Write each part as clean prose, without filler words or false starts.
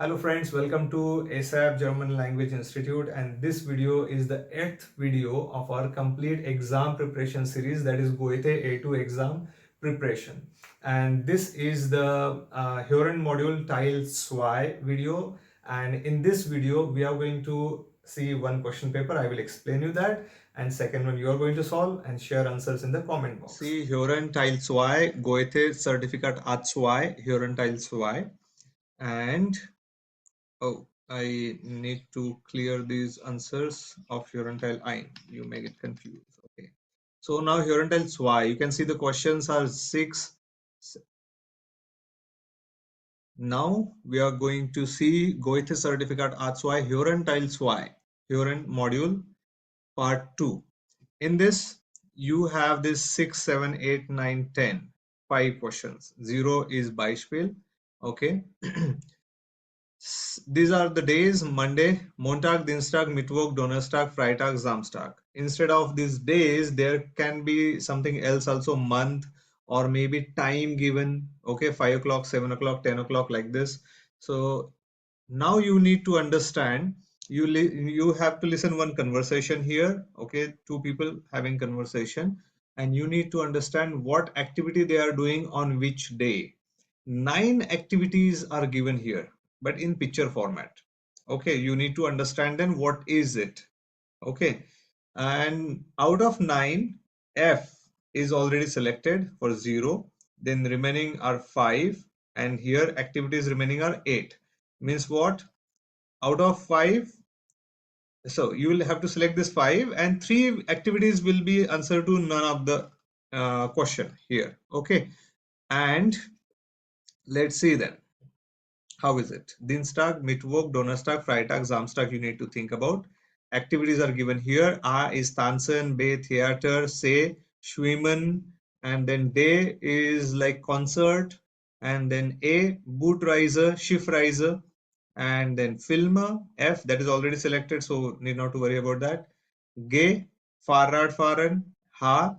Hello friends, welcome to ASAP German Language Institute, and this video is the 8th video of our complete exam preparation series, that is Goethe A2 exam preparation. And this is the Hören module Teil 2 video, and in this video we are going to see one question paper. I will explain you that, and second one you are going to solve and share answers in the comment box. See Hören Teil 2 Goethe-Zertifikat A2 Hören Teil 2. And oh, I need to clear these answers of Hören Teil 1. You may get confused. Okay. So now Hören Teil 2. You can see the questions are 6. Now we are going to see Goethe-Zertifikat A2 Hören Teil 2. Hören module part 2. In this, you have this 6, 7, 8, 9, 10. 5 questions. 0 is Beispiel. Okay. These are the days: Monday, Montag, Dienstag, Mittwoch, Donnerstag, Freitag, Samstag. Instead of these days, there can be something else also, month or maybe time given. Okay, 5 o'clock, 7 o'clock, 10 o'clock, like this. So now you need to understand, you have to listen one conversation here. Okay, two people having conversation, and you need to understand what activity they are doing on which day. 9 activities are given here, but in picture format. Okay, you need to understand then what is it. Okay, and out of 9, F is already selected for 0, then remaining are 5, and here activities remaining are 8. Means what? Out of 5, so you will have to select this 5, and 3 activities will be answer to none of the question here. Okay, and let's see then. How is it? Dienstag, Mittwoch, Donnerstag, Freitag, Samstag, you need to think about. Activities are given here. A is Tanzen, B theater, C schwimmen, and then D is like concert, and then A Bootreise, Schiffreise, and then Filme, F that is already selected, so need not to worry about that. G Fahrradfahren, H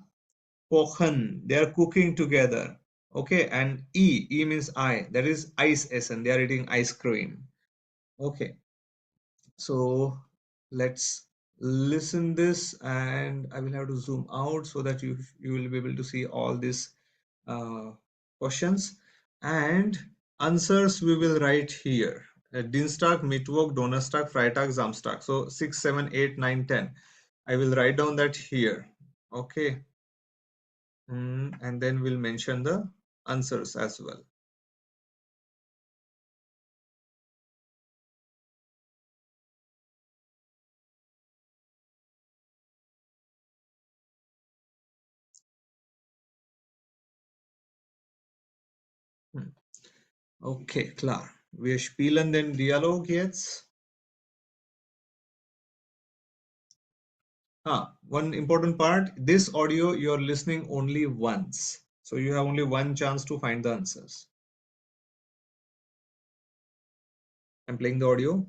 kochen, they are cooking together. Okay, and E means I, that is ice essen, they are eating ice cream. Okay, so let's listen this, and I will have to zoom out so that you will be able to see all these questions, and answers we will write here. Dienstag, Mittwoch, Donnerstag, Freitag, Samstag. So 6, 7, 8, 9, 10. I will write down that here. Okay. And then we'll mention the answers as well. Okay, klar. Wir spielen den Dialog jetzt. One important part, this audio you're listening only once. So you have only one chance to find the answers. I'm playing the audio.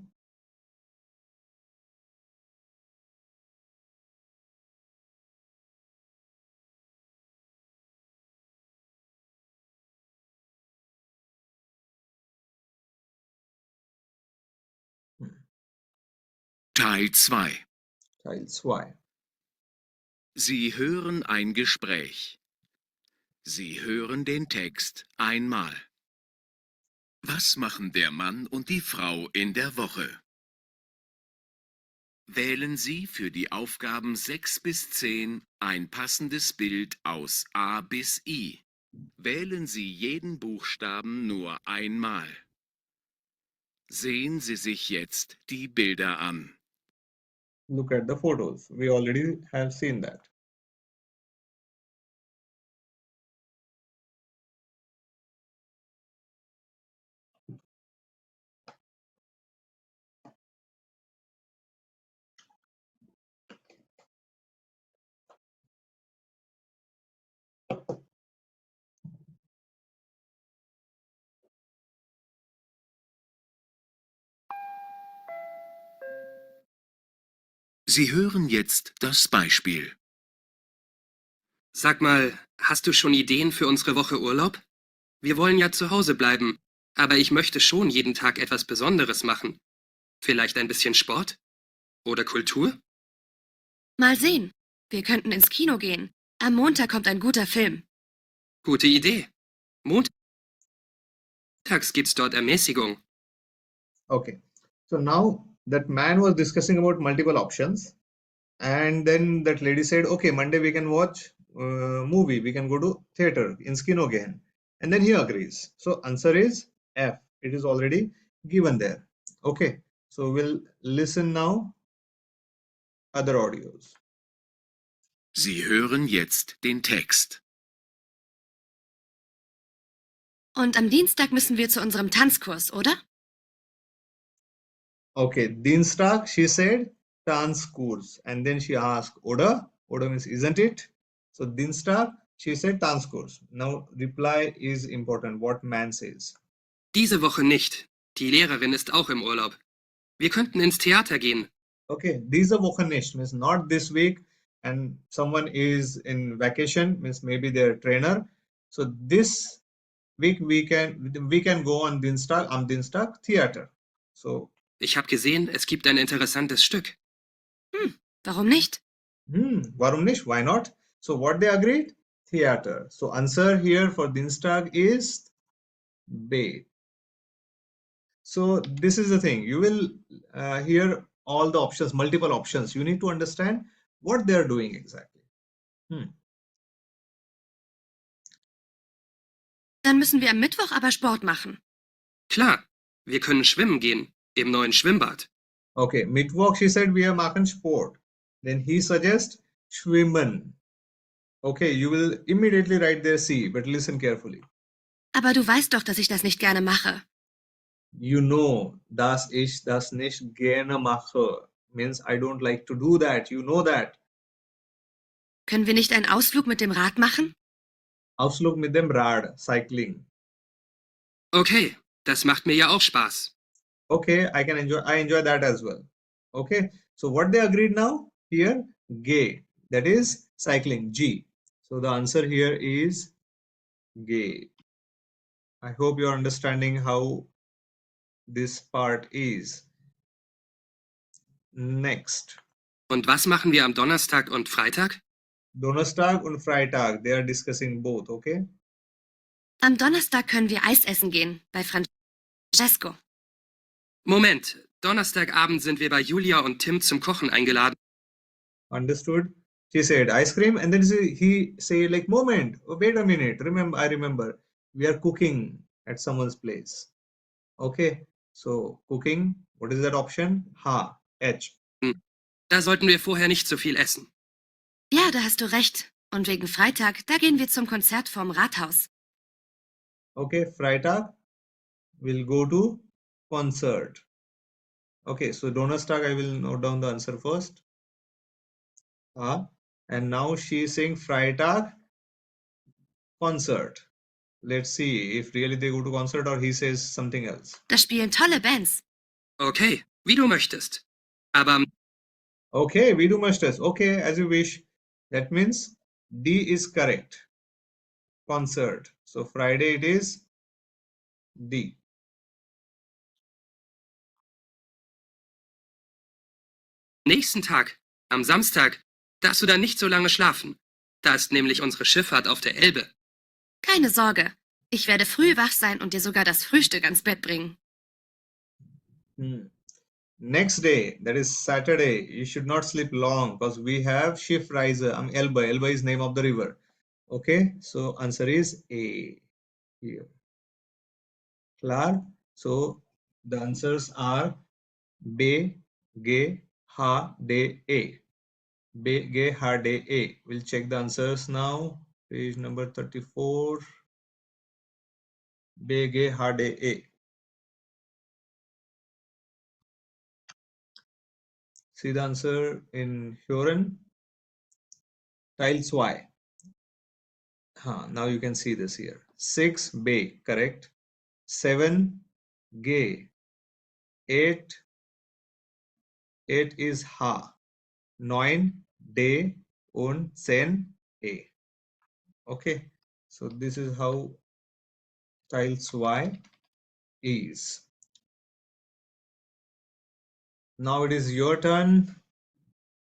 Teil 2. Teil 2. Sie hören ein Gespräch. Sie hören den Text einmal. Was machen der Mann und die Frau in der Woche? Wählen Sie für die Aufgaben 6 bis 10 ein passendes Bild aus A bis I. Wählen Sie jeden Buchstaben nur einmal. Sehen Sie sich jetzt die Bilder an. Look at the photos. We already have seen that. Sie hören jetzt das Beispiel. Sag mal, hast du schon Ideen für unsere Woche Urlaub? Wir wollen ja zu Hause bleiben. Aber ich möchte schon jeden Tag etwas Besonderes machen. Vielleicht ein bisschen Sport? Oder Kultur? Mal sehen. Wir könnten ins Kino gehen. Am Montag kommt ein guter Film. Gute Idee. Montags gibt's dort Ermäßigung. Okay. So now that man was discussing about multiple options, and then that lady said, okay, Monday we can watch movie, we can go to theater in Skino again. And then he agrees. So answer is F. It is already given there. Okay. So we'll listen now other audios. Sie hören jetzt den Text. Und am Dienstag müssen wir zu unserem Tanzkurs, oder? Okay, Dienstag, she said, Tanzkurs. And then she asked, Oda? Oda means, isn't it? So Dienstag, she said Tanzkurs. Now reply is important, what man says. Diese Woche nicht. Die Lehrerin ist auch im Urlaub. Wir könnten ins Theater gehen. Okay, diese Woche nicht means not this week, and someone is in vacation means maybe their trainer. So this week we can go on Dienstag, am Dienstag theater. So Ich habe gesehen, es gibt ein interessantes Stück. Warum nicht? warum nicht? Why not? So what they agreed? Theater. So answer here for Dienstag is B. So this is the thing. You will hear all the options, multiple options. You need to understand what they are doing exactly. Dann müssen wir am Mittwoch aber Sport machen. Klar, wir können schwimmen gehen. Im neuen Schwimmbad. Okay, Mittwoch she said we are machen Sport. Then he suggests schwimmen. Okay, you will immediately write there C, but listen carefully. Aber du weißt doch, dass ich das nicht gerne mache. You know, dass ich das nicht gerne mache means I don't like to do that. You know that. Können wir nicht einen Ausflug mit dem Rad machen? Ausflug mit dem Rad, cycling. Okay, das macht mir ja auch Spaß. Okay, I enjoy that as well. Okay, so what they agreed now here, gay, that is cycling, G. So the answer here is gay. I hope you're understanding how this part is. Next, Und was machen wir am Donnerstag und Freitag? Donnerstag und Freitag, they are discussing both, okay? Am Donnerstag können wir Eis essen gehen, bei Francesco. Moment, Donnerstagabend sind wir bei Julia und Tim zum Kochen eingeladen. Understood? She said ice cream, and then he said like, moment, oh, wait a minute, I remember, we are cooking at someone's place. Okay, so cooking, what is that option? Ha, H. Da sollten wir vorher nicht so viel essen. Ja, da hast du recht. Und wegen Freitag, da gehen wir zum Konzert vorm Rathaus. Okay, Freitag, we'll go to concert. Okay, so Donnerstag, I will note down the answer first. And now she is saying Freitag concert. Let's see if really they go to concert or he says something else. Da spielen tolle Bands. Okay, wie du möchtest. Aber Okay, we do masters. Okay, as you wish. That means D is correct. Concert. So Friday it is D. nächsten Tag, am Samstag, darfst du dann nicht so lange schlafen. Da ist nämlich unsere Schifffahrt auf der Elbe. Keine Sorge. Ich werde früh wach sein und dir sogar das Frühstück ans Bett bringen. Next day, that is Saturday, you should not sleep long because we have Schiffreise am Elbe. Elbe is name of the river. Okay, so answer is A here. Klar? So the answers are B, G, Ha, De, A. B, G, Ha, De, A. We'll check the answers now. Page number 34. B, G, Ha, De, A. See the answer in Hören Teil 2. Now you can see this here. 6 B, correct. 7 G. 8 is Ha. 9 D und 10 A. Okay, so this is how Teil 2 is. Now it is your turn.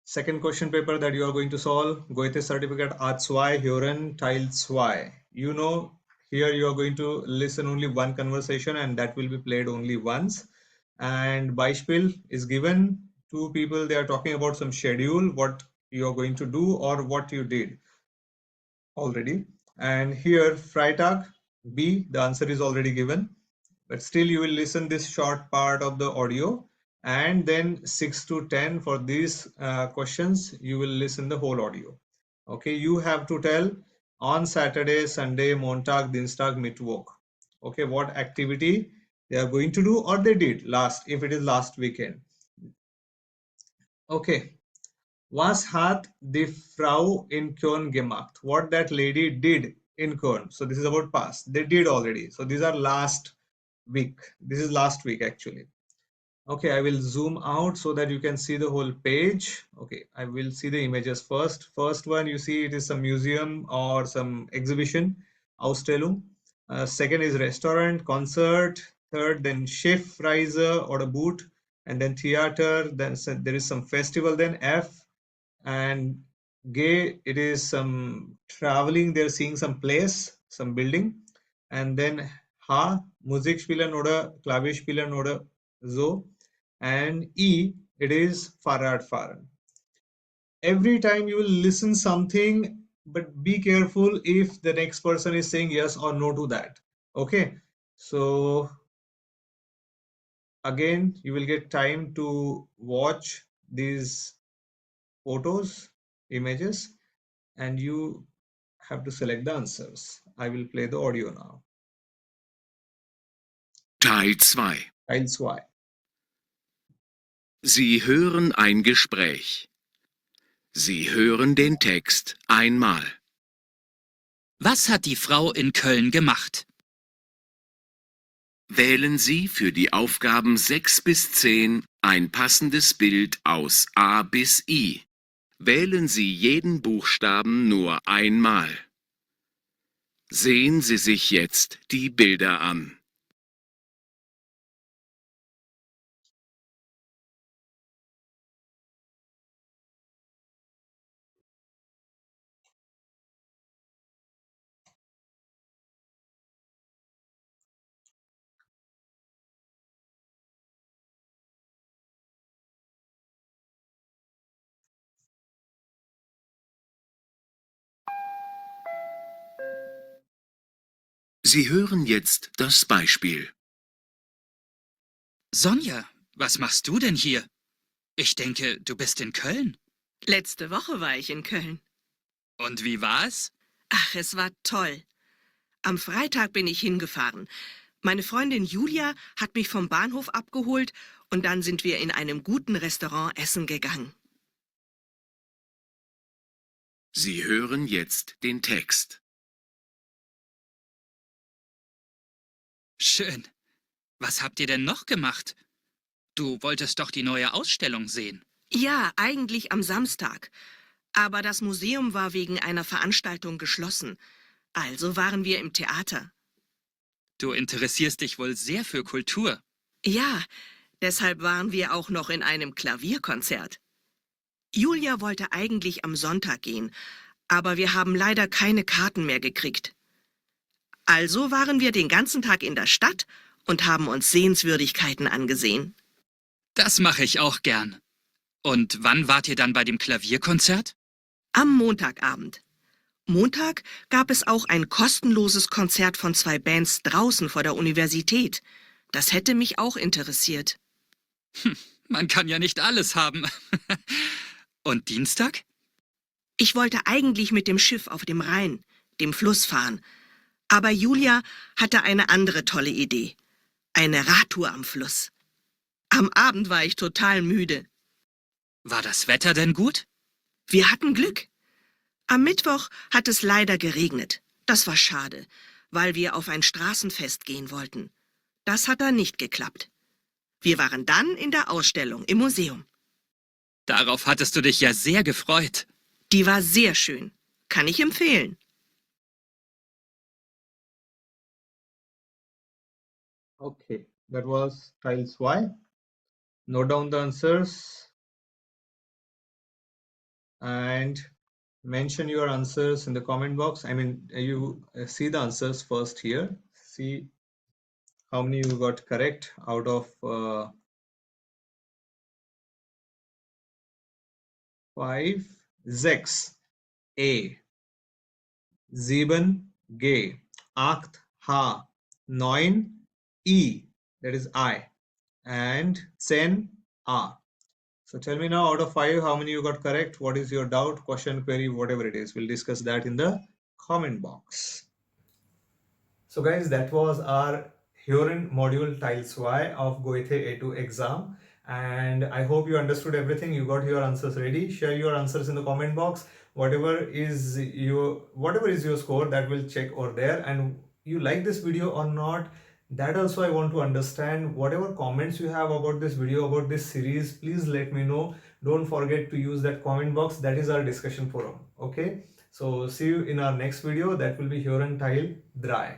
Second question paper that you are going to solve, Goethe-Zertifikat A2 Hören Teil 2. You know, here you are going to listen only one conversation and that will be played only once. And Beispiel is given. Two people, they are talking about some schedule, what you are going to do or what you did already. And here, Freitag, B, the answer is already given. But still you will listen this short part of the audio, and then 6 to 10 for these questions you will listen the whole audio. Okay, you have to tell on Saturday, Sunday, Montag, Dienstag, Mittwoch. Okay, what activity they are going to do or they did last, if it is last weekend. Okay, was hat die Frau in Köln gemacht? What that lady did in Köln. So this is about past. They did already. So these are last week. This is last week actually. Okay, I will zoom out so that you can see the whole page. Okay, I will see the images first. First one, you see it is some museum or some exhibition, Ausstellung. Second is restaurant, concert. Third, then Chefreise or a boot. And then theater. Then there is some festival. Then F. And G, it is some traveling. They're seeing some place, some building. And then H, Musik spielen oder Klavier spielen oder so. And E, it is Fahrradfahren. Every time you will listen something, but be careful if the next person is saying yes or no to that. Okay, so again, you will get time to watch these photos, images, and you have to select the answers. I will play the audio now. Teil 2. Teil 2. Sie hören ein Gespräch. Sie hören den Text einmal. Was hat die Frau in Köln gemacht? Wählen Sie für die Aufgaben 6 bis 10 ein passendes Bild aus A bis I. Wählen Sie jeden Buchstaben nur einmal. Sehen Sie sich jetzt die Bilder an. Sie hören jetzt das Beispiel. Sonja, was machst du denn hier? Ich denke, du bist in Köln. Letzte Woche war ich in Köln. Und wie war's? Ach, es war toll. Am Freitag bin ich hingefahren. Meine Freundin Julia hat mich vom Bahnhof abgeholt und dann sind wir in einem guten Restaurant essen gegangen. Sie hören jetzt den Text. Schön. Was habt ihr denn noch gemacht? Du wolltest doch die neue Ausstellung sehen. Ja, eigentlich am Samstag. Aber das Museum war wegen einer Veranstaltung geschlossen. Also waren wir im Theater. Du interessierst dich wohl sehr für Kultur. Ja, deshalb waren wir auch noch in einem Klavierkonzert. Julia wollte eigentlich am Sonntag gehen, aber wir haben leider keine Karten mehr gekriegt. Also waren wir den ganzen Tag in der Stadt und haben uns Sehenswürdigkeiten angesehen. Das mache ich auch gern. Und wann wart ihr dann bei dem Klavierkonzert? Am Montagabend. Montag gab es auch ein kostenloses Konzert von 2 Bands draußen vor der Universität. Das hätte mich auch interessiert. Man kann ja nicht alles haben. Und Dienstag? Ich wollte eigentlich mit dem Schiff auf dem Rhein, dem Fluss, fahren. Aber Julia hatte eine andere tolle Idee. Eine Radtour am Fluss. Am Abend war ich total müde. War das Wetter denn gut? Wir hatten Glück. Am Mittwoch hat es leider geregnet. Das war schade, weil wir auf ein Straßenfest gehen wollten. Das hat dann nicht geklappt. Wir waren dann in der Ausstellung im Museum. Darauf hattest du dich ja sehr gefreut. Die war sehr schön. Kann ich empfehlen. Okay, that was tiles Y. Note down the answers and mention your answers in the comment box. I mean, you see the answers first here. See how many you got correct out of 5. 6. A. 7. G. 8. H. 9. E. That is I. And 10. A. So tell me now, out of 5, how many you got correct? What is your doubt, question, query, whatever it is? We'll discuss that in the comment box. So guys, that was our Hören module tiles Y of Goethe A2 exam. And I hope you understood everything. You got your answers ready. Share your answers in the comment box. Whatever is your score, that will check over there. And you like this video or not, that also I want to understand. Whatever comments you have about this video, about this series, please let me know. Don't forget to use that comment box. That is our discussion forum. Okay. So see you in our next video. That will be Hören Teil 3.